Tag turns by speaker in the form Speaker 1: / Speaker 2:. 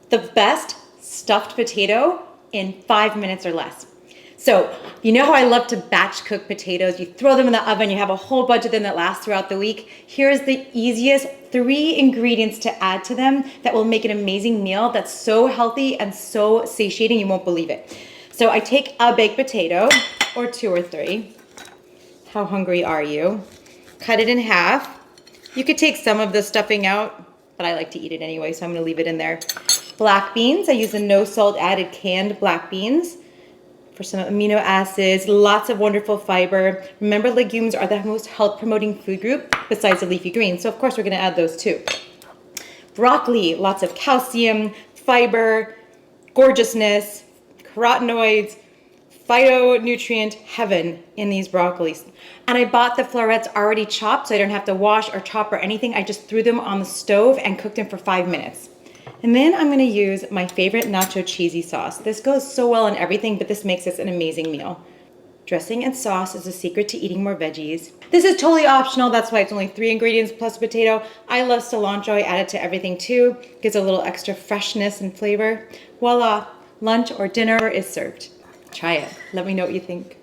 Speaker 1: The best stuffed potato in 5 minutes or less. So you know how I love to batch cook potatoes? You throw them in the oven, you have a whole bunch of them that last throughout the week. Here's the easiest 3 ingredients to add to them that will make an amazing meal that's so healthy and so satiating you won't believe it. So I take a baked potato, or 2 or 3. How hungry are you? Cut it in half. You could take some of the stuffing out, but I like to eat it anyway, so I'm gonna leave it in there. Black beans, I use the no salt added canned black beans for some amino acids, lots of wonderful fiber. Remember, legumes are the most health promoting food group besides the leafy greens, so of course we're gonna add those too. Broccoli, lots of calcium, fiber, gorgeousness, carotenoids, phytonutrient heaven in these broccolis. And I bought the florets already chopped, so I don't have to wash or chop or anything. I just threw them on the stove and cooked them for 5 minutes. And then I'm gonna use my favorite Nacho Cheesy Sauce. This goes so well in everything, but this makes this an amazing meal. Dressing and sauce is the secret to eating more veggies. This is totally optional, that's why it's only 3 ingredients plus potato. I love cilantro, I add it to everything too. Gives a little extra freshness and flavor. Voila, lunch or dinner is served. Try it, let me know what you think.